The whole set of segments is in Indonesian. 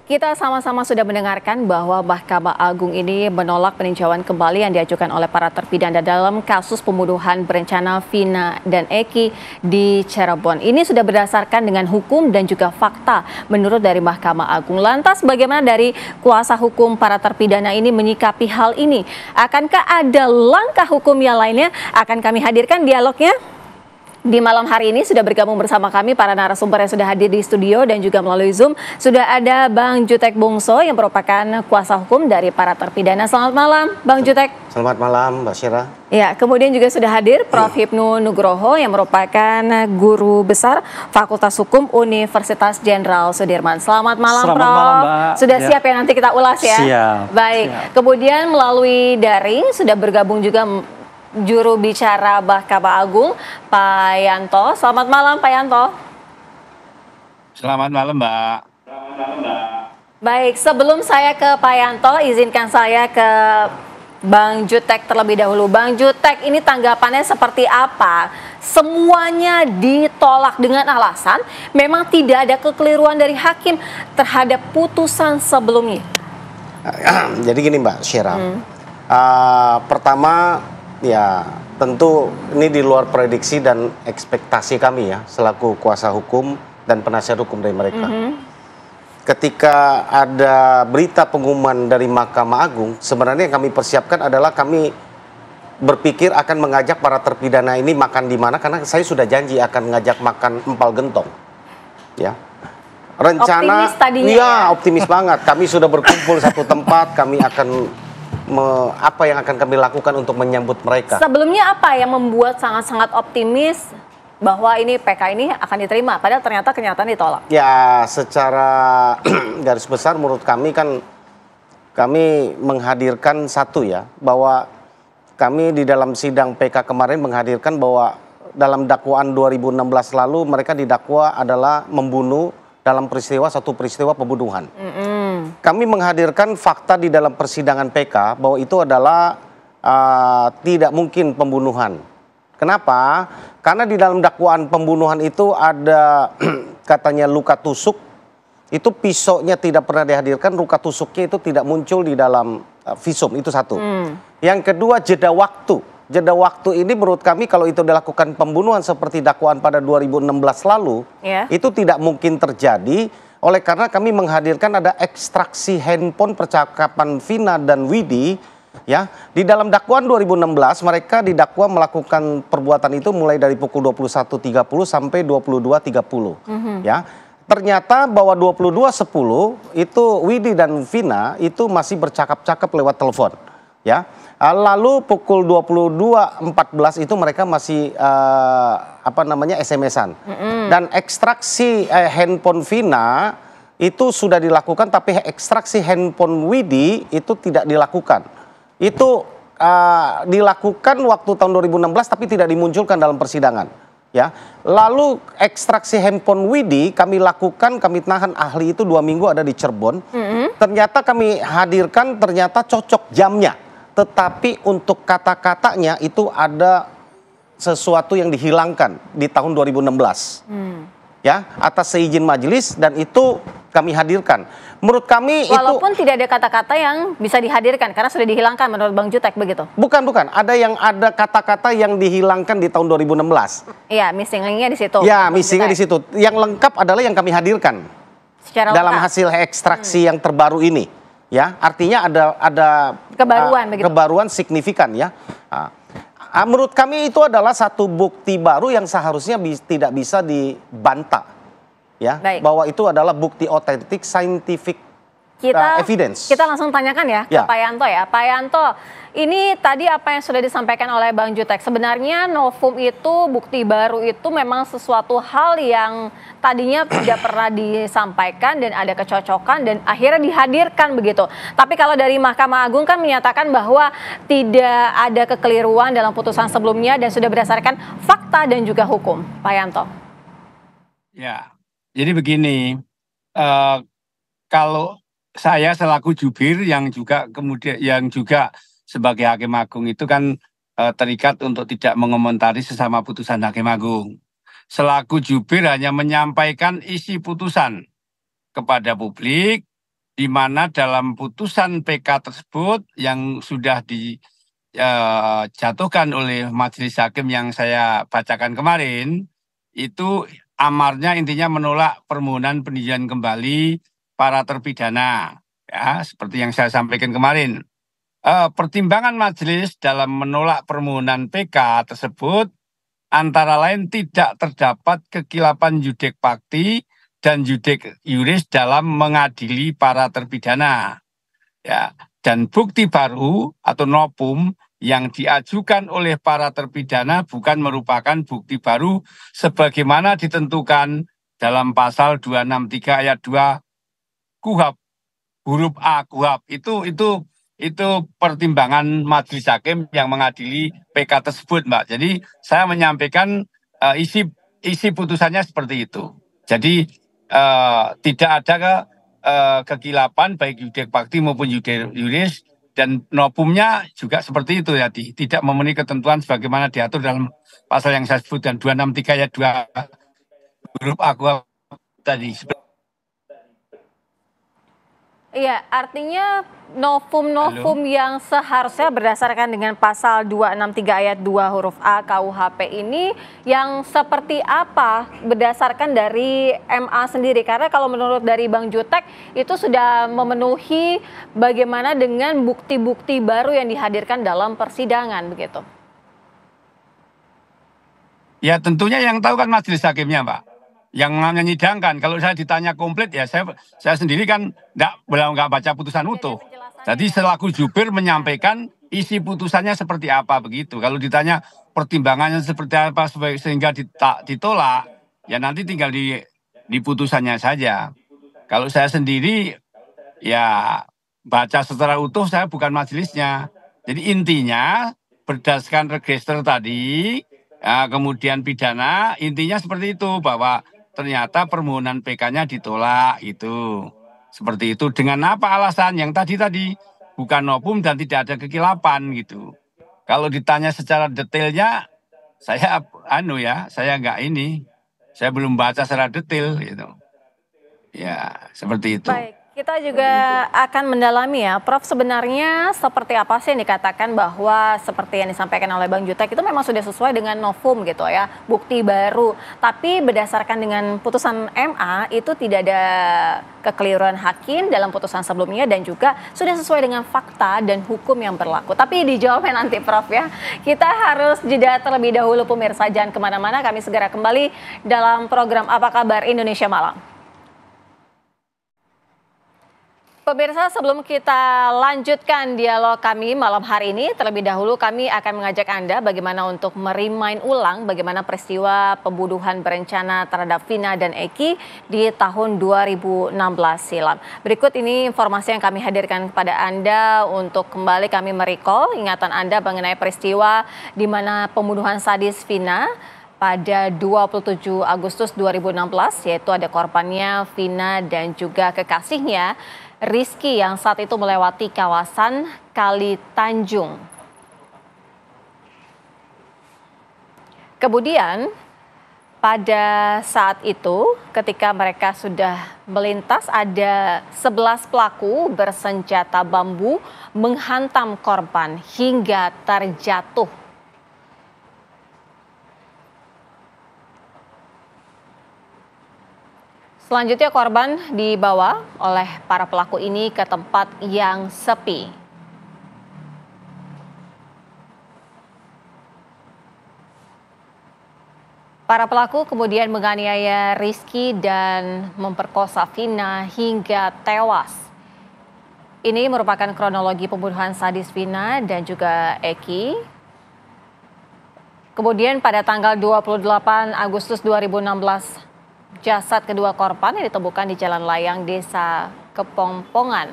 Kita sama-sama sudah mendengarkan bahwa Mahkamah Agung ini menolak peninjauan kembali yang diajukan oleh para terpidana dalam kasus pembunuhan berencana Vina dan Eki di Cirebon. Ini sudah berdasarkan dengan hukum dan juga fakta menurut dari Mahkamah Agung. Lantas bagaimana dari kuasa hukum para terpidana ini menyikapi hal ini? Akankah ada langkah hukum yang lainnya? Akan kami hadirkan dialognya. Di malam hari ini sudah bergabung bersama kami para narasumber yang sudah hadir di studio dan juga melalui Zoom. Sudah ada Bang Jutek Bungso yang merupakan kuasa hukum dari para terpidana. Selamat malam Bang Jutek. Selamat malam Mbak Syira. Ya, kemudian juga sudah hadir Prof. Hipnu Nugroho yang merupakan guru besar Fakultas Hukum Universitas Jenderal Sudirman. Selamat malam Prof. Malam, Mbak. Sudah siap ya nanti kita ulas ya? Siap. Baik, siap. Kemudian melalui daring sudah bergabung juga juru bicara Mahkamah Agung, Pak Yanto. Selamat malam, Pak Yanto. Selamat malam, Mbak. Baik, sebelum saya ke Pak Yanto, izinkan saya ke Bang Jutek terlebih dahulu. Bang Jutek, ini tanggapannya seperti apa? Semuanya ditolak dengan alasan memang tidak ada kekeliruan dari hakim terhadap putusan sebelumnya. Jadi gini Mbak Syira, pertama ya tentu ini di luar prediksi dan ekspektasi kami ya selaku kuasa hukum dan penasihat hukum dari mereka. Ketika ada berita pengumuman dari Mahkamah Agung, sebenarnya yang kami persiapkan adalah kami berpikir akan mengajak para terpidana ini makan di mana, karena saya sudah janji akan ngajak makan empal gentong. Ya. Rencana, optimis tadinya ya optimis banget. Kami sudah berkumpul satu tempat, kami akan apa yang akan kami lakukan untuk menyambut mereka. Sebelumnya apa yang membuat sangat-sangat optimis bahwa ini PK ini akan diterima, padahal ternyata kenyataan ditolak? Ya, secara garis besar menurut kami kan kami menghadirkan satu ya, bahwa kami di dalam sidang PK kemarin menghadirkan bahwa dalam dakwaan 2016 lalu mereka didakwa adalah membunuh dalam satu peristiwa pembunuhan. Kami menghadirkan fakta di dalam persidangan PK bahwa itu adalah tidak mungkin pembunuhan. Kenapa? Karena di dalam dakwaan pembunuhan itu ada katanya luka tusuk, itu pisaunya tidak pernah dihadirkan, luka tusuknya itu tidak muncul di dalam visum, itu satu. Yang kedua, jeda waktu. Jeda waktu ini menurut kami kalau itu dilakukan pembunuhan seperti dakwaan pada 2016 lalu, itu tidak mungkin terjadi. Oleh karena kami menghadirkan ada ekstraksi handphone percakapan Vina dan Widi, ya. Di dalam dakwaan 2016 mereka didakwa melakukan perbuatan itu mulai dari pukul 21.30 sampai 22.30, ya. Ternyata bahwa 22.10 itu Widi dan Vina itu masih bercakap-cakap lewat telepon, ya. Lalu pukul 22.14 itu mereka masih SMS-an. Dan ekstraksi handphone Vina itu sudah dilakukan, tapi ekstraksi handphone Widi itu tidak dilakukan. Itu dilakukan waktu tahun 2016 tapi tidak dimunculkan dalam persidangan. Ya, lalu ekstraksi handphone Widi kami lakukan, kami tahan ahli itu 2 minggu ada di Cirebon. Ternyata kami hadirkan, ternyata cocok jamnya. Tetapi untuk kata-katanya itu ada sesuatu yang dihilangkan di tahun 2016. Ya, atas seizin majelis, dan itu kami hadirkan. Menurut kami walaupun tidak ada kata-kata yang bisa dihadirkan karena sudah dihilangkan menurut Bang Jutek begitu. Bukan, ada kata-kata yang dihilangkan di tahun 2016. Iya, missing link-nya di situ. Ya, missing-nya di situ. Yang lengkap adalah yang kami hadirkan. Secara dalam lengkap. hasil ekstraksi yang terbaru ini. Ya, artinya ada kebaruan, kebaruan signifikan ya. Menurut kami itu adalah satu bukti baru yang seharusnya tidak bisa dibantah, ya. Bahwa itu adalah bukti otentik, scientific evidence. Kita langsung tanyakan ya ke Pak Yanto ya. Pak Yanto, ini tadi apa yang sudah disampaikan oleh Bang Jutek, sebenarnya novum itu, bukti baru itu memang sesuatu hal yang tadinya tidak pernah disampaikan dan ada kecocokan dan akhirnya dihadirkan begitu. Tapi kalau dari Mahkamah Agung kan menyatakan bahwa tidak ada kekeliruan dalam putusan sebelumnya dan sudah berdasarkan fakta dan juga hukum. Pak Yanto. Ya, jadi begini, kalau saya selaku jubir yang juga sebagai hakim agung itu kan terikat untuk tidak mengomentari sesama putusan hakim agung. Selaku jubir hanya menyampaikan isi putusan kepada publik di mana dalam putusan PK tersebut yang sudah dijatuhkan oleh majelis hakim yang saya bacakan kemarin, itu amarnya intinya menolak permohonan peninjauan kembali para terpidana, ya seperti yang saya sampaikan kemarin. Pertimbangan majelis dalam menolak permohonan PK tersebut antara lain tidak terdapat kekilapan judek fakti dan judek juris dalam mengadili para terpidana, ya, dan bukti baru atau novum yang diajukan oleh para terpidana bukan merupakan bukti baru sebagaimana ditentukan dalam pasal 263 ayat 2 KUHP huruf A KUHP. Itu pertimbangan majelis hakim yang mengadili PK tersebut, Mbak. Jadi saya menyampaikan isi putusannya seperti itu. Jadi tidak ada kekilapan baik judek fakti maupun judek juris, dan novumnya juga seperti itu ya, tidak memenuhi ketentuan sebagaimana diatur dalam pasal yang saya sebutkan 263 ayat 2 huruf A KUHP tadi. Iya, artinya novum yang seharusnya berdasarkan dengan pasal 263 ayat 2 huruf A KUHP ini yang seperti apa berdasarkan dari MA sendiri? Karena kalau menurut dari Bang Jutek itu sudah memenuhi bagaimana dengan bukti-bukti baru yang dihadirkan dalam persidangan begitu. Ya tentunya yang tahu kan majelis hakimnya, Pak, yang menyidangkan. Kalau saya ditanya komplit ya saya sendiri kan nggak baca putusan utuh. Jadi selaku jubir menyampaikan isi putusannya seperti apa begitu. Kalau ditanya pertimbangannya seperti apa sehingga ditolak, ya nanti tinggal di putusannya saja. Kalau saya sendiri ya baca secara utuh, saya bukan majelisnya. Jadi intinya berdasarkan register tadi, ya, kemudian pidana, intinya seperti itu bahwa ternyata permohonan PK-nya ditolak itu. Seperti itu dengan apa alasan yang tadi bukan novum dan tidak ada kekilapan gitu. Kalau ditanya secara detailnya saya saya nggak saya belum baca secara detail gitu. Ya, seperti itu. Baik. Kita juga akan mendalami ya, Prof, sebenarnya seperti apa sih yang dikatakan bahwa seperti yang disampaikan oleh Bang Jutek itu memang sudah sesuai dengan novum gitu ya, bukti baru. Tapi berdasarkan dengan putusan MA itu tidak ada kekeliruan hakim dalam putusan sebelumnya dan juga sudah sesuai dengan fakta dan hukum yang berlaku. Tapi dijawabnya nanti Prof ya. Kita harus jeda terlebih dahulu pemirsa, jangan kemana-mana, kami segera kembali dalam program Apa Kabar Indonesia Malam. Pemirsa, sebelum kita lanjutkan dialog kami malam hari ini, terlebih dahulu kami akan mengajak Anda bagaimana untuk merimain ulang bagaimana peristiwa pembunuhan berencana terhadap Vina dan Eki di tahun 2016 silam. Berikut ini informasi yang kami hadirkan kepada Anda untuk kembali kami merecall ingatan Anda mengenai peristiwa di mana pembunuhan sadis Vina pada 27 Agustus 2016, yaitu ada korbannya Vina dan juga kekasihnya Rizky yang saat itu melewati kawasan Kali Tanjung. Kemudian pada saat itu ketika mereka sudah melintas ada 11 pelaku bersenjata bambu menghantam korban hingga terjatuh. Selanjutnya korban dibawa oleh para pelaku ini ke tempat yang sepi. Para pelaku kemudian menganiaya Rizky dan memperkosa Vina hingga tewas. Ini merupakan kronologi pembunuhan sadis Vina dan juga Eki. Kemudian pada tanggal 28 Agustus 2016, jasad kedua korban yang ditemukan di Jalan Layang, Desa Kepongpongan.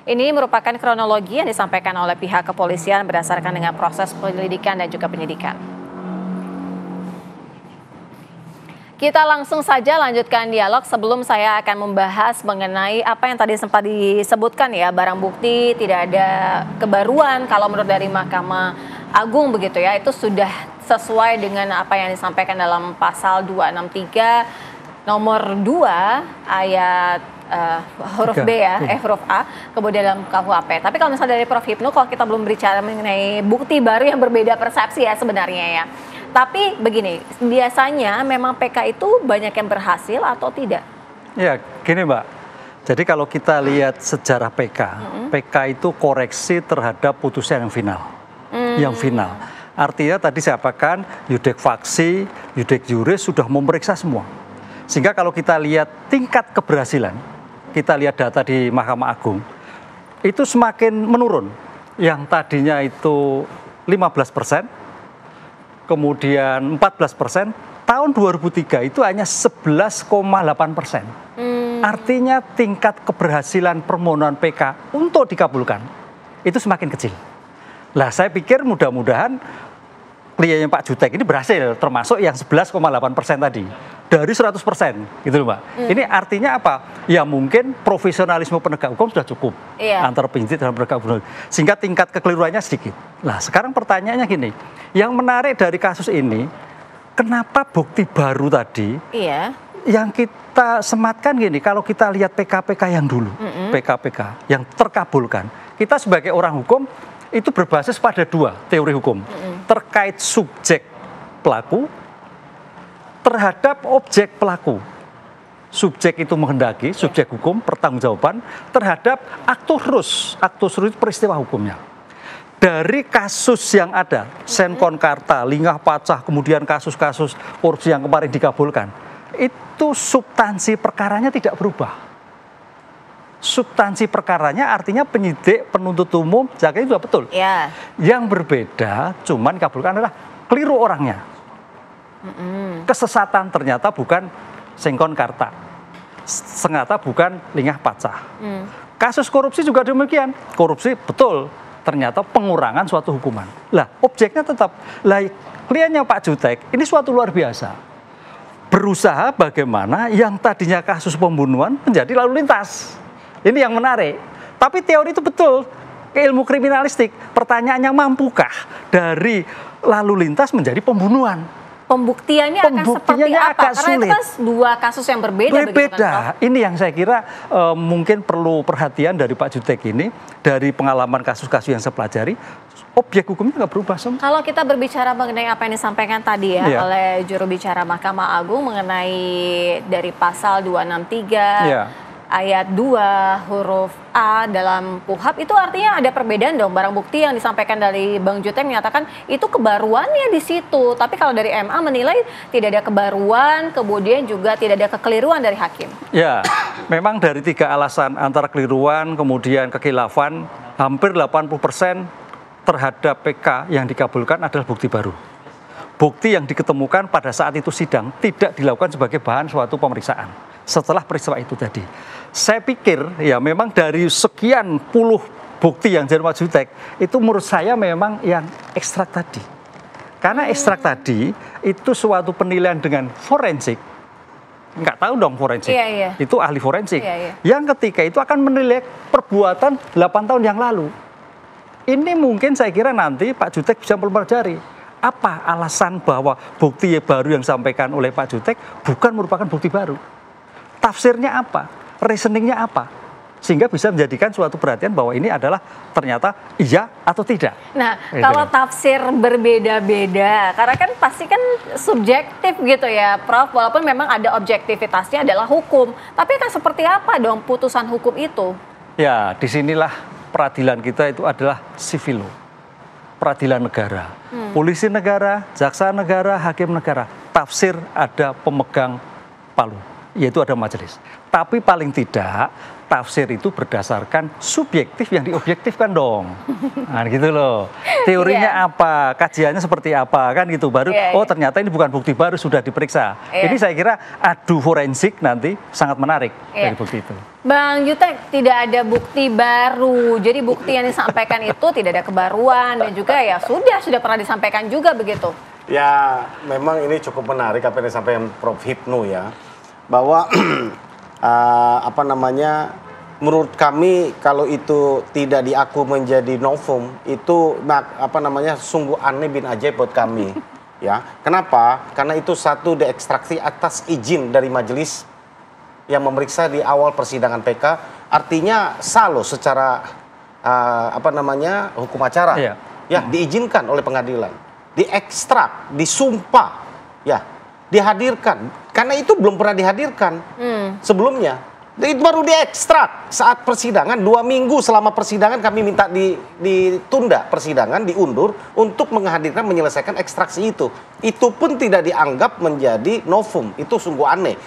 Ini merupakan kronologi yang disampaikan oleh pihak kepolisian berdasarkan dengan proses penyelidikan dan juga penyidikan. Kita langsung saja lanjutkan dialog sebelum saya akan membahas mengenai apa yang tadi sempat disebutkan ya, barang bukti tidak ada kebaruan kalau menurut dari Mahkamah Agung begitu ya, itu sudah sesuai dengan apa yang disampaikan dalam pasal 263 nomor 2 ayat huruf B ya, huruf A, kemudian dalam KUHP. Tapi kalau misalnya dari Prof. Hipnu, kalau kita belum berbicara mengenai bukti baru yang berbeda persepsi ya sebenarnya ya. Tapi begini, biasanya memang PK itu banyak yang berhasil atau tidak? Ya, gini Mbak. Jadi kalau kita lihat sejarah PK, PK itu koreksi terhadap putusan yang final. Yang final. Artinya tadi saya katakan yudek faksi, yudek juris sudah memeriksa semua. Sehingga kalau kita lihat tingkat keberhasilan, kita lihat data di Mahkamah Agung, itu semakin menurun. Yang tadinya itu 15%, kemudian 14%, tahun 2003 itu hanya 11,8%. Artinya tingkat keberhasilan permohonan PK untuk dikabulkan itu semakin kecil. Lah saya pikir mudah-mudahan kliennya Pak Jutek ini berhasil, termasuk yang 11,8% tadi. Dari 100%, gitu loh Mbak. Ini artinya apa? Ya mungkin profesionalisme penegak hukum sudah cukup. Antara penyidik dan penegak hukum. Sehingga tingkat kekeliruannya sedikit. Nah sekarang pertanyaannya gini, yang menarik dari kasus ini, kenapa bukti baru tadi, yang kita sematkan gini, kalau kita lihat PK-PK yang dulu, PK-PK yang terkabulkan, kita sebagai orang hukum, itu berbasis pada dua teori hukum. Terkait subjek pelaku terhadap objek pelaku. Subjek itu menghendaki, subjek hukum, pertanggungjawaban terhadap aktus rus. Aktus rus itu peristiwa hukumnya. Dari kasus yang ada, Senkon Karta, Lingah Pacah, kemudian kasus-kasus korupsi yang kemarin dikabulkan, itu substansi perkaranya tidak berubah. Substansi perkaranya artinya penyidik, penuntut umum, jaksa itu sudah betul. Yang berbeda cuman dikabulkan adalah keliru orangnya. Kesesatan ternyata bukan Senkon Karta, ternyata bukan Lingah Pacah. Kasus korupsi juga demikian. Korupsi betul, ternyata pengurangan suatu hukuman. Lah objeknya tetap. Lah kliennya Pak Jutek ini suatu luar biasa. Berusaha bagaimana yang tadinya kasus pembunuhan menjadi lalu lintas. Ini yang menarik. Tapi teori itu betul. Ilmu kriminalistik. Pertanyaannya mampukah dari lalu lintas menjadi pembunuhan? Pembuktiannya akan seperti apa? Karena sulit. itu kan dua kasus yang berbeda. Berbeda. Ini yang saya kira mungkin perlu perhatian dari Pak Jutek ini. Dari pengalaman kasus-kasus yang saya pelajari. Objek hukumnya nggak berubah semua. Kalau kita berbicara mengenai apa yang disampaikan tadi ya oleh juru bicara Mahkamah Agung mengenai dari pasal 263 ayat 2 huruf A dalam KUHP, itu artinya ada perbedaan dong. Barang bukti yang disampaikan dari Bang Jutek menyatakan itu kebaruannya di situ. Tapi kalau dari MA menilai tidak ada kebaruan, kemudian juga tidak ada kekeliruan dari hakim. Ya, memang dari tiga alasan antara keliruan, kemudian kekhilafan, hampir 80% terhadap PK yang dikabulkan adalah bukti baru. Bukti yang diketemukan pada saat itu sidang tidak dilakukan sebagai bahan suatu pemeriksaan. Setelah peristiwa itu tadi, saya pikir ya memang dari sekian puluh bukti yang jadi Pak Jutek itu menurut saya memang yang ekstrak tadi. Karena ekstrak tadi itu suatu penilaian dengan forensik. Nggak tahu dong forensik. Itu ahli forensik. Yang ketika itu akan menilai perbuatan 8 tahun yang lalu. Ini mungkin saya kira nanti Pak Jutek bisa mempelajari apa alasan bahwa bukti baru yang disampaikan oleh Pak Jutek bukan merupakan bukti baru. Tafsirnya apa? Reasoningnya apa? Sehingga bisa menjadikan suatu perhatian bahwa ini adalah ternyata iya atau tidak. Nah, kalau tafsir berbeda-beda, karena kan pasti kan subjektif gitu ya, Prof. Walaupun memang ada objektivitasnya adalah hukum. Tapi kan seperti apa dong putusan hukum itu? Ya, disinilah peradilan kita itu adalah civil law. Peradilan negara. Polisi negara, jaksa negara, hakim negara. Tafsir ada pemegang palu, yaitu ada majelis. Tapi paling tidak tafsir itu berdasarkan subjektif yang diobjektifkan dong. Nah gitu loh. Teorinya apa, kajiannya seperti apa kan gitu. Baru oh ternyata ini bukan bukti baru, sudah diperiksa. Ini saya kira adu forensik nanti sangat menarik dari bukti itu. Bang Jutek, tidak ada bukti baru. Jadi bukti yang disampaikan itu tidak ada kebaruan dan juga ya sudah pernah disampaikan juga begitu. Ya memang ini cukup menarik apa yang disampaikan Prof. Hipnu ya. Bahwa menurut kami kalau itu tidak diaku menjadi novum itu sungguh aneh bin ajaib buat kami ya. Kenapa? Karena itu satu diekstraksi atas izin dari majelis yang memeriksa di awal persidangan PK, artinya sah loh secara hukum acara. Iya. Ya, diizinkan oleh pengadilan, diekstrak, disumpah, ya, dihadirkan. Karena itu belum pernah dihadirkan sebelumnya. Jadi baru diekstrak saat persidangan, 2 minggu selama persidangan kami minta ditunda persidangan, diundur untuk menghadirkan, menyelesaikan ekstraksi itu. Itu pun tidak dianggap menjadi novum. Itu sungguh aneh.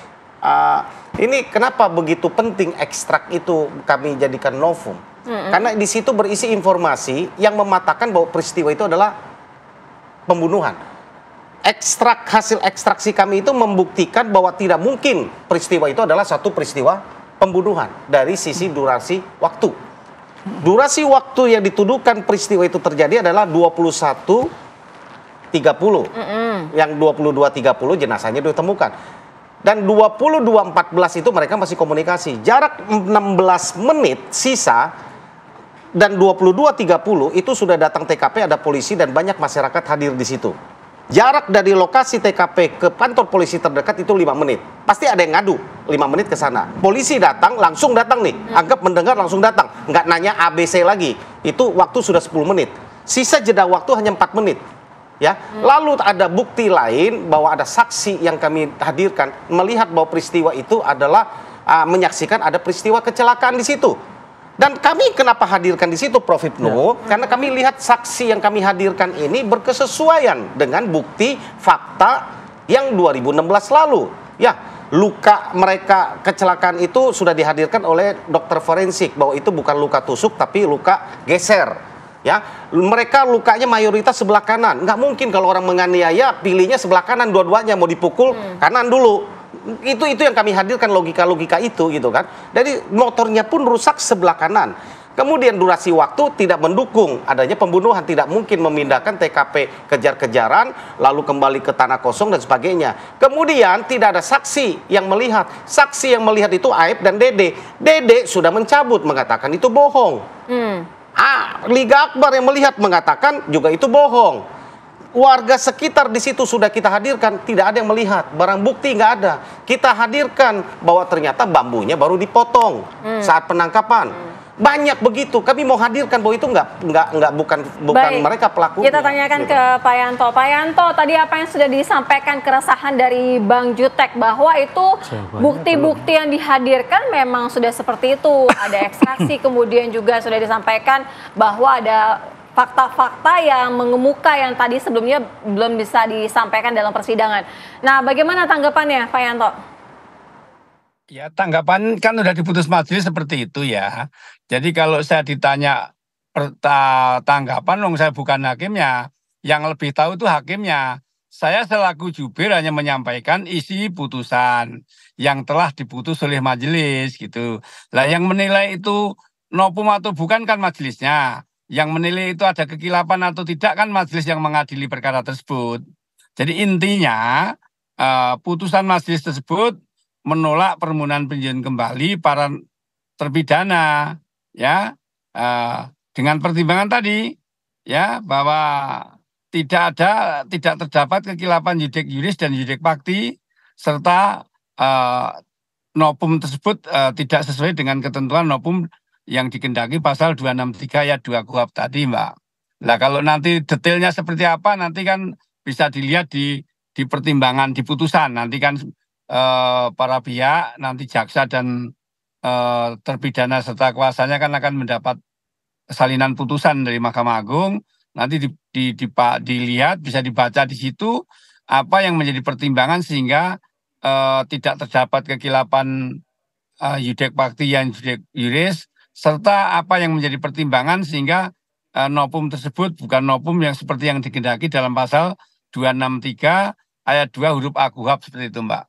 Ini kenapa begitu penting ekstrak itu kami jadikan novum? Karena di situ berisi informasi yang mematakan bahwa peristiwa itu adalah pembunuhan. Hasil ekstraksi kami itu membuktikan bahwa tidak mungkin peristiwa itu adalah satu peristiwa pembunuhan dari sisi durasi waktu. Durasi waktu yang dituduhkan peristiwa itu terjadi adalah 21.30. Yang 22.30 jenazahnya ditemukan. Dan 22.14 itu mereka masih komunikasi. Jarak 16 menit sisa dan 22.30 itu sudah datang TKP, ada polisi dan banyak masyarakat hadir di situ. Jarak dari lokasi TKP ke kantor polisi terdekat itu 5 menit. Pasti ada yang ngadu 5 menit ke sana. Polisi datang, langsung datang nih. Anggap mendengar langsung datang. Nggak nanya ABC lagi. Itu waktu sudah 10 menit. Sisa jeda waktu hanya 4 menit. Ya, lalu ada bukti lain bahwa ada saksi yang kami hadirkan melihat bahwa peristiwa itu adalah menyaksikan ada peristiwa kecelakaan di situ. Dan kami kenapa hadirkan di situ, Prof. Hipnu? Karena kami lihat saksi yang kami hadirkan ini berkesesuaian dengan bukti fakta yang 2016 lalu. Ya, luka mereka kecelakaan itu sudah dihadirkan oleh dokter forensik bahwa itu bukan luka tusuk tapi luka geser. Ya, mereka lukanya mayoritas sebelah kanan. Nggak mungkin kalau orang menganiaya pilihnya sebelah kanan dua-duanya, mau dipukul kanan dulu. Itu yang kami hadirkan, logika-logika itu gitu kan. Jadi motornya pun rusak sebelah kanan. Kemudian durasi waktu tidak mendukung adanya pembunuhan, tidak mungkin memindahkan TKP kejar-kejaran lalu kembali ke tanah kosong dan sebagainya. Kemudian tidak ada saksi yang melihat. Saksi yang melihat itu Aib dan Dede. Dede sudah mencabut mengatakan itu bohong. Liga Akbar yang melihat mengatakan juga itu bohong. Warga sekitar di situ sudah kita hadirkan, tidak ada yang melihat, barang bukti nggak ada. Kita hadirkan bahwa ternyata bambunya baru dipotong saat penangkapan. Banyak begitu. Kami mau hadirkan bahwa itu bukan Baik, mereka pelakunya. kita tanyakan ke Pak Yanto. Pak Yanto, tadi apa yang sudah disampaikan keresahan dari Bang Jutek bahwa itu bukti-bukti yang dihadirkan memang sudah seperti itu. Ada ekstraksi, kemudian juga sudah disampaikan bahwa ada fakta-fakta yang mengemuka yang tadi sebelumnya belum bisa disampaikan dalam persidangan. Nah, bagaimana tanggapannya, Pak Yanto? Ya, tanggapan kan udah diputus majelis seperti itu ya. Jadi kalau saya ditanya tanggapan, saya bukan hakimnya. Yang lebih tahu itu hakimnya. Saya selaku jubir hanya menyampaikan isi putusan yang telah diputus oleh majelis gitu. Lah yang menilai itu novum atau bukan kan majelisnya. Yang menilai itu ada kekilapan atau tidak kan majelis yang mengadili perkara tersebut. Jadi intinya putusan majelis tersebut menolak permohonan peninjauan kembali para terpidana ya dengan pertimbangan tadi ya bahwa tidak terdapat kekilapan yudek juris dan yudek fakti serta novum tersebut tidak sesuai dengan ketentuan novum yang dikendaki pasal 263 ayat 2 KUHP tadi, Mbak. Nah, kalau nanti detailnya seperti apa nanti kan bisa dilihat di pertimbangan di putusan. Nanti kan para pihak, nanti jaksa dan terpidana serta kuasanya kan akan mendapat salinan putusan dari Mahkamah Agung. Nanti dilihat, bisa dibaca di situ apa yang menjadi pertimbangan sehingga tidak terdapat kekilapan yudek fakti yang yudek juris, serta apa yang menjadi pertimbangan sehingga novum tersebut bukan novum yang seperti yang dikehendaki dalam pasal 263 ayat 2 huruf A KUHP seperti itu, Mbak.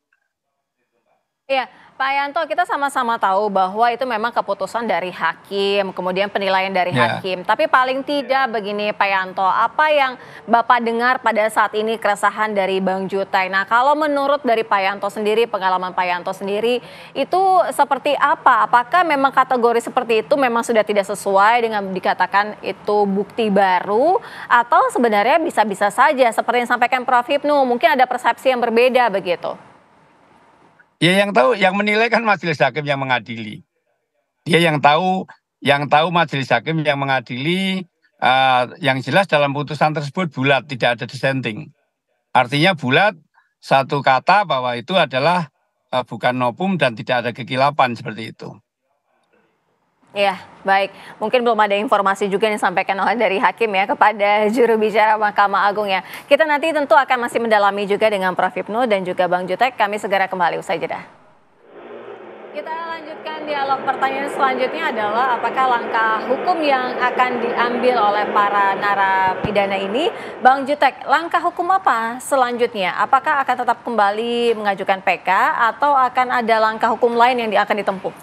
Iya, Pak Yanto, kita sama-sama tahu bahwa itu memang keputusan dari hakim, kemudian penilaian dari hakim. Tapi paling tidak begini Pak Yanto, apa yang Bapak dengar pada saat ini keresahan dari Bang Jutek? Nah, kalau menurut dari Pak Yanto sendiri, pengalaman Pak Yanto sendiri, itu seperti apa? Apakah memang kategori seperti itu memang sudah tidak sesuai dengan dikatakan itu bukti baru? Atau sebenarnya bisa-bisa saja seperti yang disampaikan Prof. Hipnu, mungkin ada persepsi yang berbeda begitu? Ya yang tahu, yang menilai kan majelis hakim yang mengadili. Dia yang tahu majelis hakim yang mengadili. Yang jelas dalam putusan tersebut bulat, tidak ada dissenting. Artinya bulat, satu kata bahwa itu adalah bukan novum dan tidak ada kekilapan seperti itu. Ya, baik. Mungkin belum ada informasi juga yang disampaikan oleh dari hakim ya kepada juru bicara Mahkamah Agung ya. Kita nanti tentu akan masih mendalami juga dengan Prof. Hipnu dan juga Bang Jutek. Kami segera kembali usai jeda. Kita lanjutkan dialog. Pertanyaan selanjutnya adalah apakah langkah hukum yang akan diambil oleh para narapidana ini, Bang Jutek, langkah hukum apa selanjutnya? Apakah akan tetap kembali mengajukan PK atau akan ada langkah hukum lain yang akan ditempuh?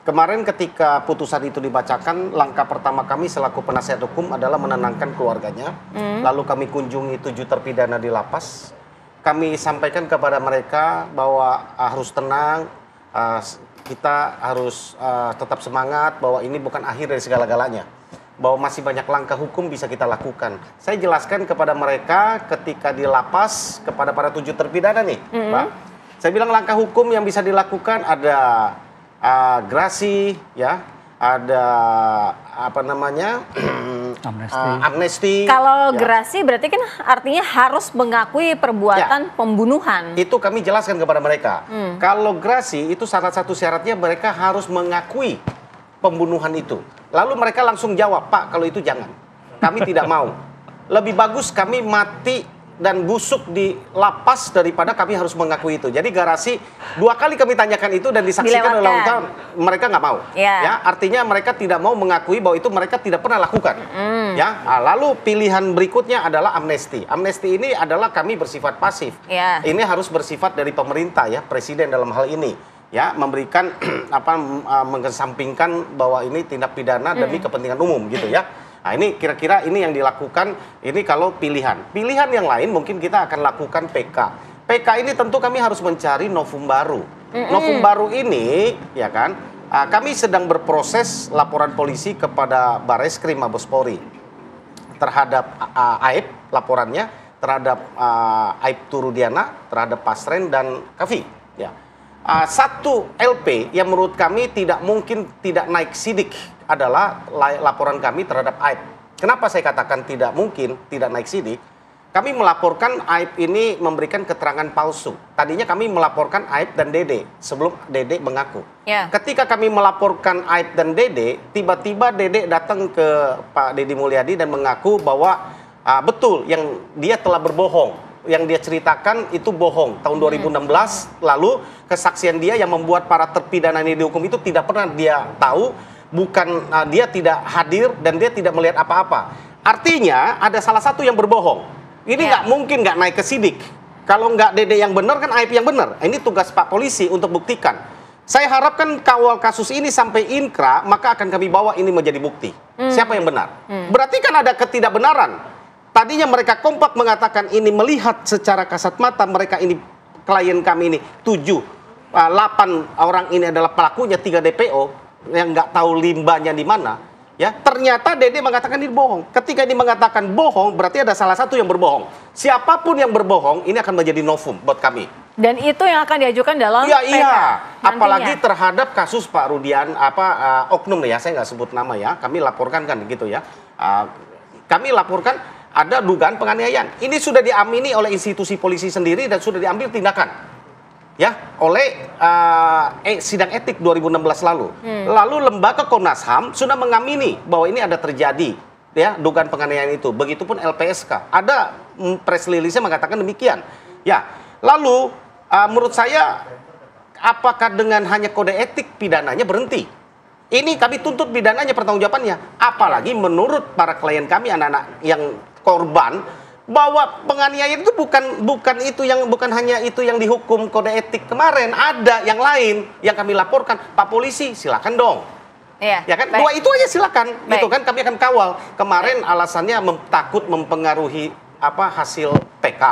Kemarin ketika putusan itu dibacakan, langkah pertama kami selaku penasihat hukum adalah menenangkan keluarganya. Lalu kami kunjungi 7 terpidana di lapas. Kami sampaikan kepada mereka bahwa harus tenang, kita harus tetap semangat, bahwa ini bukan akhir dari segala-galanya, bahwa masih banyak langkah hukum bisa kita lakukan. Saya jelaskan kepada mereka ketika di lapas, kepada para 7 terpidana nih, Mbak. Saya bilang langkah hukum yang bisa dilakukan ada grasi, ya, ada apa namanya, amnesti. Kalau ya. grasi berarti kan artinya harus mengakui perbuatan pembunuhan. Itu kami jelaskan kepada mereka. Kalau grasi itu salah satu syaratnya mereka harus mengakui pembunuhan itu. Lalu mereka langsung jawab, Pak, kalau itu jangan. Kami tidak mau. Lebih bagus kami mati dan busuk di lapas daripada kami harus mengakui itu. Jadi garasi 2 kali kami tanyakan itu dan disaksikan oleh mereka nggak mau. Ya, artinya mereka tidak mau mengakui bahwa itu mereka tidak pernah lakukan. Ya, lalu pilihan berikutnya adalah amnesti. Amnesti ini adalah kami bersifat pasif. Ini harus bersifat dari pemerintah ya, presiden dalam hal ini. Ya, memberikan mengesampingkan bahwa ini tindak pidana demi kepentingan umum gitu ya. Nah, ini kira-kira ini yang dilakukan, ini kalau pilihan. Pilihan yang lain mungkin kita akan lakukan PK. PK ini tentu kami harus mencari novum baru. Novum baru ini, ya kan, kami sedang berproses laporan polisi kepada Bareskrim Mabes Polri terhadap Aib, laporannya terhadap Aib Turudiana, terhadap Pasren dan Kavi. Ya. Satu LP yang menurut kami tidak mungkin tidak naik sidik adalah laporan kami terhadap Aib. Kenapa saya katakan tidak mungkin tidak naik sidik? Kami melaporkan Aib ini memberikan keterangan palsu. Tadinya kami melaporkan Aib dan Dede sebelum Dede mengaku. Ketika kami melaporkan Aib dan Dede, tiba-tiba Dede datang ke Pak Deddy Mulyadi dan mengaku bahwa betul yang dia telah berbohong. Yang dia ceritakan itu bohong. Tahun 2016 lalu kesaksian dia yang membuat para terpidana ini dihukum itu tidak pernah dia tahu. Bukan dia tidak hadir dan dia tidak melihat apa-apa. Artinya ada salah satu yang berbohong. Ini nggak mungkin nggak naik ke sidik. Kalau nggak Dede yang benar kan Aib yang benar. Ini tugas Pak Polisi untuk buktikan. Saya harapkan kawal kasus ini sampai inkrah, maka akan kami bawa ini menjadi bukti. Siapa yang benar? Berarti kan ada ketidakbenaran. Tadinya mereka kompak mengatakan ini melihat secara kasat mata mereka ini klien kami ini 8 orang ini adalah pelakunya, 3 DPO. Yang nggak tahu limbahnya di mana, ya ternyata Dede mengatakan ini bohong. Ketika ini mengatakan bohong, berarti ada salah satu yang berbohong. Siapapun yang berbohong, ini akan menjadi novum buat kami. Dan itu yang akan diajukan dalam PK. Iya, apalagi terhadap kasus Pak Rudian, oknum ya, saya nggak sebut nama ya. Kami laporkan kan gitu ya. Kami laporkan ada dugaan penganiayaan. Ini sudah diamini oleh institusi polisi sendiri dan sudah diambil tindakan. Ya, oleh sidang etik 2016 lalu. Lalu lembaga Komnas HAM sudah mengamini bahwa ini ada terjadi ya dugaan penganiayaan itu. Begitupun LPSK. Ada press release-nya mengatakan demikian. Ya, lalu menurut saya apakah dengan hanya kode etik pidananya berhenti? Ini kami tuntut pidananya, pertanggungjawabannya. Apalagi menurut para klien kami anak-anak yang korban bahwa penganiayaan itu bukan hanya itu yang dihukum kode etik kemarin, ada yang lain yang kami laporkan. Pak Polisi silakan dong. Ya kan, 2 itu aja silakan. Gitu kan kami akan kawal. Kemarin alasannya takut mempengaruhi hasil PK.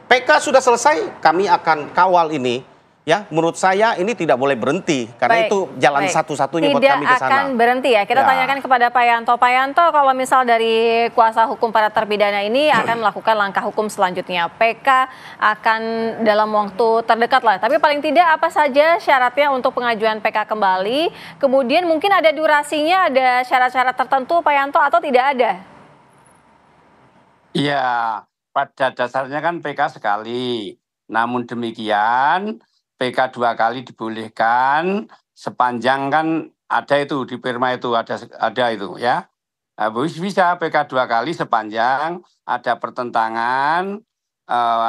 PK sudah selesai, kami akan kawal ini Ya, menurut saya ini tidak boleh berhenti karena Baik, itu jalan baik. satu-satunya buat kami ke Tidak sana. akan berhenti ya. Kita Ya. tanyakan kepada Pak Yanto. Pak Yanto, kalau misal dari kuasa hukum para terpidana ini akan melakukan langkah hukum selanjutnya, PK akan dalam waktu terdekat lah. Tapi paling tidak apa saja syaratnya untuk pengajuan PK kembali? Kemudian mungkin ada durasinya, ada syarat-syarat tertentu Pak Yanto atau tidak ada? Iya, pada dasarnya kan PK sekali. Namun demikian, PK 2 kali dibolehkan sepanjang kan ada itu di Perma itu ada itu ya. Nah, bisa PK 2 kali sepanjang ada pertentangan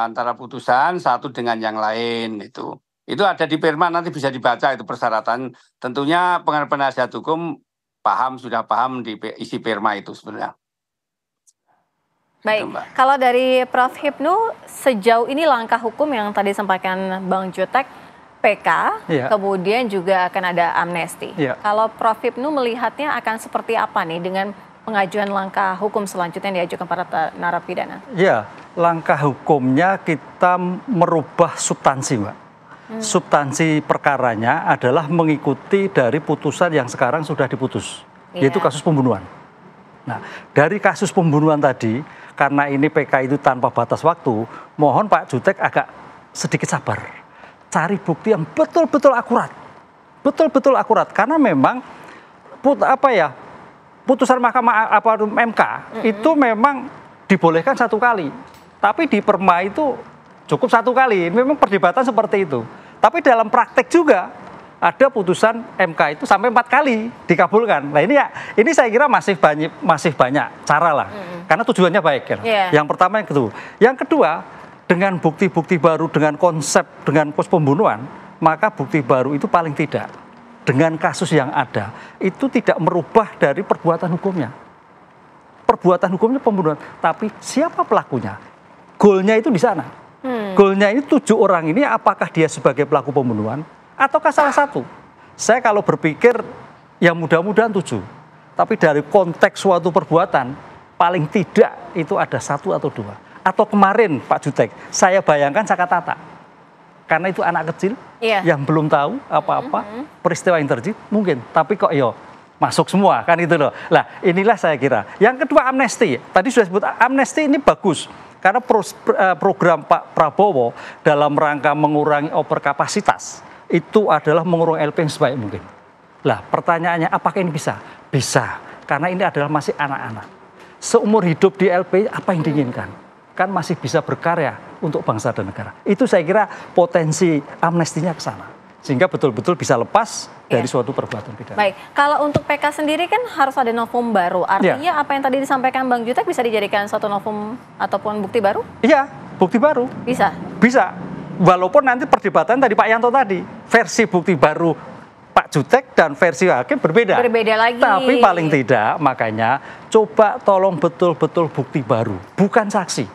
antara putusan satu dengan yang lain itu. Itu ada di Perma, nanti bisa dibaca itu persyaratan. Tentunya penasihat hukum sudah paham di isi Perma itu sebenarnya. Baik, Mbak. kalau dari Prof. Hipnu, sejauh ini langkah hukum yang tadi sampaikan Bang Jutek, PK, Iya. kemudian juga akan ada amnesti. Iya. Kalau Prof. Hipnu melihatnya akan seperti apa nih dengan pengajuan langkah hukum selanjutnya yang diajukan para narapidana? Ya, langkah hukumnya kita merubah substansi, Mbak. Substansi perkaranya adalah mengikuti dari putusan yang sekarang sudah diputus, Iya. yaitu kasus pembunuhan. Nah, dari kasus pembunuhan tadi, karena ini PK itu tanpa batas waktu, mohon Pak Jutek agak sedikit sabar. Cari bukti yang betul-betul akurat. Betul-betul akurat. Karena memang, putusan Mahkamah MK itu memang dibolehkan 1 kali. Tapi di Perma itu cukup 1 kali. Memang perdebatan seperti itu. Tapi dalam praktek juga, ada putusan MK itu sampai 4 kali dikabulkan. Nah ini saya kira masih banyak cara lah, karena tujuannya baik kan. Yeah. Yang pertama yang kedua, dengan bukti-bukti baru, dengan konsep, dengan pembunuhan, maka bukti baru itu paling tidak dengan kasus yang ada itu tidak merubah dari perbuatan hukumnya. Perbuatan hukumnya pembunuhan, tapi siapa pelakunya? Goalnya itu di sana. Goalnya ini 7 orang ini apakah dia sebagai pelaku pembunuhan? Ataukah salah satu? Saya kalau berpikir ya mudah-mudahan 7. Tapi dari konteks suatu perbuatan paling tidak itu ada 1 atau 2. Atau kemarin Pak Jutek, saya bayangkan Saka Tata. Karena itu anak kecil yang belum tahu apa-apa peristiwa yang terjadi mungkin. Tapi kok masuk semua kan itu loh. Lah inilah saya kira. Yang kedua amnesti. Tadi sudah sebut amnesti ini bagus. Karena program Pak Prabowo dalam rangka mengurangi overkapasitas itu adalah mengurung LP yang sebaik mungkin. Lah pertanyaannya apakah ini bisa? Bisa, karena ini adalah masih anak-anak. Seumur hidup di LP apa yang diinginkan? Kan masih bisa berkarya untuk bangsa dan negara. Itu saya kira potensi amnestinya ke sana. Sehingga betul-betul bisa lepas dari suatu perbuatan pidana. Baik, kalau untuk PK sendiri kan harus ada novum baru. Artinya apa yang tadi disampaikan Bang Jutek bisa dijadikan suatu novum ataupun bukti baru? Iya, bukti baru. Bisa? Bisa. Walaupun nanti perdebatan tadi Pak Yanto tadi, versi bukti baru Pak Jutek dan versi hakim berbeda. Berbeda lagi. Tapi paling tidak makanya coba tolong betul-betul bukti baru, bukan saksi.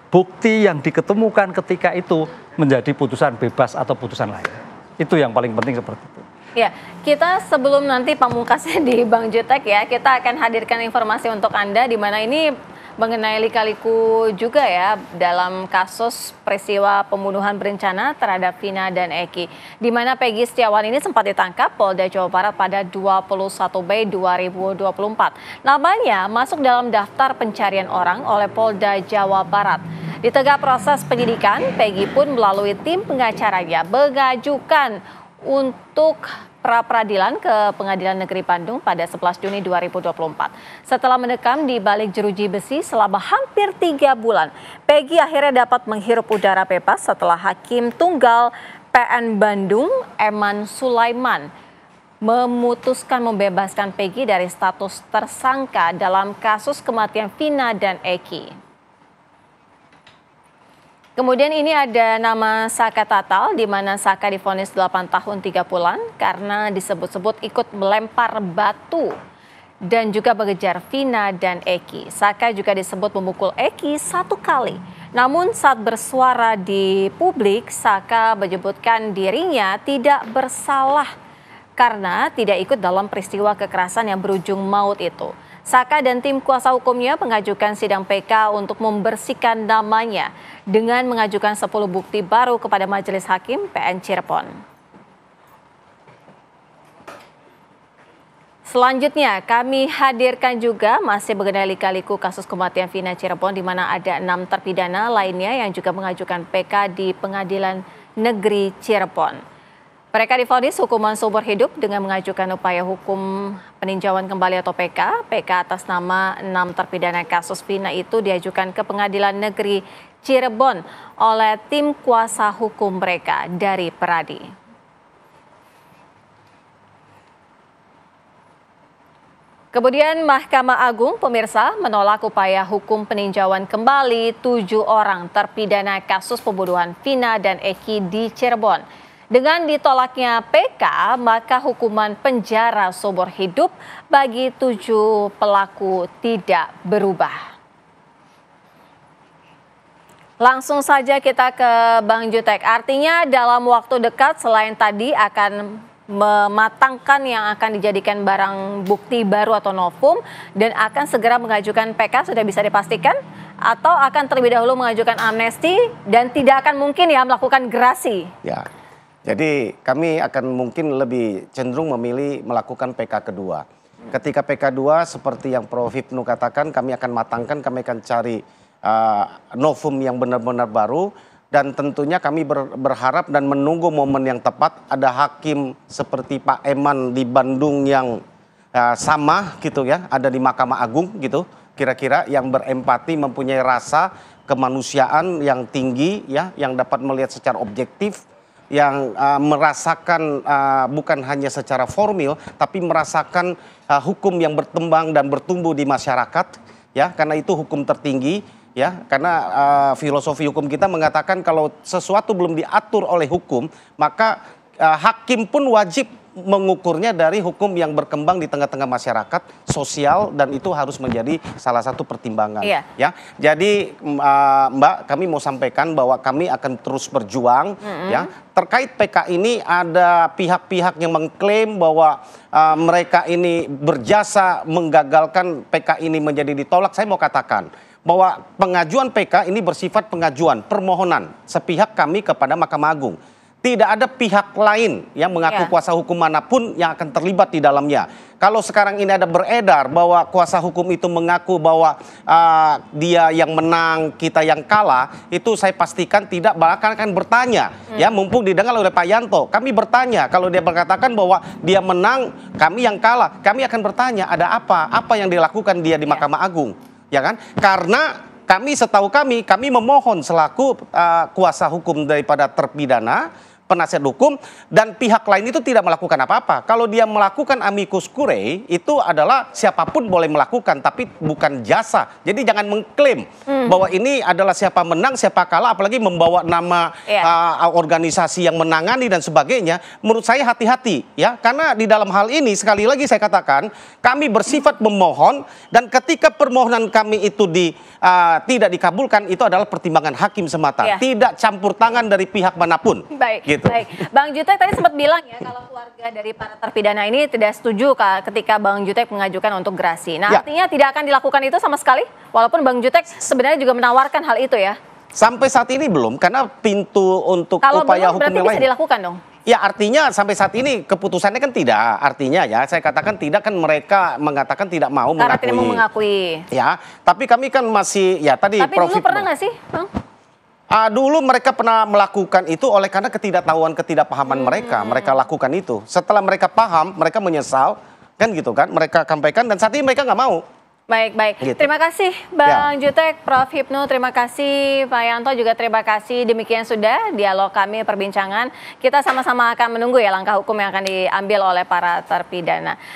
Bukti yang diketemukan ketika itu menjadi putusan bebas atau putusan lain. Itu yang paling penting seperti itu. Ya, kita sebelum nanti pamungkasnya di Bang Jutek ya, kita akan hadirkan informasi untuk Anda di mana ini mengenai lika-liku juga ya dalam kasus peristiwa pembunuhan berencana terhadap Vina dan Eki. Di mana Peggy Setiawan ini sempat ditangkap Polda Jawa Barat pada 21 Mei 2024. Namanya masuk dalam daftar pencarian orang oleh Polda Jawa Barat. Di tengah proses penyidikan, Peggy pun melalui tim pengacaranya mengajukan untuk pra-peradilan ke Pengadilan Negeri Bandung pada 11 Juni 2024. Setelah mendekam di balik jeruji besi selama hampir 3 bulan, Peggy akhirnya dapat menghirup udara bebas setelah Hakim Tunggal PN Bandung, Eman Sulaiman, memutuskan membebaskan Peggy dari status tersangka dalam kasus kematian Vina dan Eki. Kemudian ini ada nama Saka Tatal, di mana Saka divonis 8 tahun 3 bulan karena disebut-sebut ikut melempar batu dan juga mengejar Vina dan Eki. Saka juga disebut memukul Eki 1 kali. Namun saat bersuara di publik, Saka menyebutkan dirinya tidak bersalah karena tidak ikut dalam peristiwa kekerasan yang berujung maut itu. Saka dan tim kuasa hukumnya mengajukan sidang PK untuk membersihkan namanya dengan mengajukan 10 bukti baru kepada Majelis Hakim PN Cirebon. Selanjutnya kami hadirkan juga masih mengenai lika-liku kasus kematian Vina Cirebon di mana ada 6 terpidana lainnya yang juga mengajukan PK di Pengadilan Negeri Cirebon. Mereka divonis hukuman seumur hidup dengan mengajukan upaya hukum peninjauan kembali atau PK. PK atas nama 6 terpidana kasus Vina itu diajukan ke Pengadilan Negeri Cirebon oleh tim kuasa hukum mereka dari Peradi. Kemudian Mahkamah Agung pemirsa menolak upaya hukum peninjauan kembali 7 orang terpidana kasus pembunuhan Vina dan Eki di Cirebon. Dengan ditolaknya PK, maka hukuman penjara seumur hidup bagi 7 pelaku tidak berubah. Langsung saja kita ke Bang Jutek. Artinya dalam waktu dekat selain tadi akan mematangkan yang akan dijadikan barang bukti baru atau novum dan akan segera mengajukan PK, sudah bisa dipastikan? Atau akan terlebih dahulu mengajukan amnesti dan tidak akan mungkin ya melakukan gerasi? Ya. Jadi kami akan mungkin lebih cenderung memilih melakukan PK kedua. Ketika PK 2 seperti yang Prof. Hipnu katakan, kami akan matangkan, kami akan cari novum yang benar-benar baru. Dan tentunya kami berharap dan menunggu momen yang tepat ada hakim seperti Pak Eman di Bandung yang sama gitu ya, ada di Mahkamah Agung gitu, kira-kira yang berempati, mempunyai rasa kemanusiaan yang tinggi ya, yang dapat melihat secara objektif, yang merasakan bukan hanya secara formil tapi merasakan hukum yang berkembang dan bertumbuh di masyarakat ya, karena itu hukum tertinggi ya, karena filosofi hukum kita mengatakan kalau sesuatu belum diatur oleh hukum maka hakim pun wajib mengukurnya dari hukum yang berkembang di tengah-tengah masyarakat sosial dan itu harus menjadi salah satu pertimbangan. Iya. Ya. Jadi Mbak, kami mau sampaikan bahwa kami akan terus berjuang ya. Terkait PK ini ada pihak-pihak yang mengklaim bahwa mereka ini berjasa menggagalkan PK ini menjadi ditolak. Saya mau katakan bahwa pengajuan PK ini bersifat pengajuan permohonan sepihak kami kepada Mahkamah Agung. Tidak ada pihak lain yang mengaku kuasa hukum manapun yang akan terlibat di dalamnya. Kalau sekarang ini ada beredar bahwa kuasa hukum itu mengaku bahwa dia yang menang, kita yang kalah, itu saya pastikan tidak, bahkan akan bertanya. Ya, mumpung didengar oleh Pak Yanto, kami bertanya. Kalau dia berkatakan bahwa dia menang, kami yang kalah, kami akan bertanya ada apa? Apa yang dilakukan dia di Mahkamah Agung? Ya kan? Karena setahu kami memohon selaku kuasa hukum daripada terpidana, penasihat hukum, dan pihak lain itu tidak melakukan apa-apa. Kalau dia melakukan amicus curiae, itu adalah siapapun boleh melakukan, tapi bukan jasa. Jadi jangan mengklaim bahwa ini adalah siapa menang, siapa kalah, apalagi membawa nama organisasi yang menangani dan sebagainya. Menurut saya hati-hati, ya, karena di dalam hal ini sekali lagi saya katakan, kami bersifat memohon, dan ketika permohonan kami itu tidak dikabulkan, itu adalah pertimbangan hakim semata, tidak campur tangan dari pihak manapun. Baik. Baik, Bang Jutek tadi sempat bilang ya kalau keluarga dari para terpidana ini tidak setuju ketika Bang Jutek mengajukan untuk gerasi. Nah, artinya tidak akan dilakukan itu sama sekali, walaupun Bang Jutek sebenarnya juga menawarkan hal itu ya? Sampai saat ini belum, karena pintu untuk kalau upaya belum, hukum berarti yang bisa lain dilakukan dong? Ya, artinya sampai saat ini keputusannya kan tidak. Artinya ya, saya katakan tidak, kan mereka mengatakan tidak mau karena mengakui. Tidak mau mengakui. Ya, tapi kami kan masih, ya tadi Tapi dulu pernah nggak sih, Bang? Dulu mereka pernah melakukan itu oleh karena ketidaktahuan, ketidakpahaman mereka. Mereka lakukan itu. Setelah mereka paham, mereka menyesal, kan gitu kan. Mereka sampaikan dan saat ini mereka nggak mau. Baik. Gitu. Terima kasih Bang Jutek, Prof. Hipnu, terima kasih Pak Yanto, juga terima kasih. Demikian sudah dialog kami, perbincangan. Kita sama-sama akan menunggu ya langkah hukum yang akan diambil oleh para terpidana.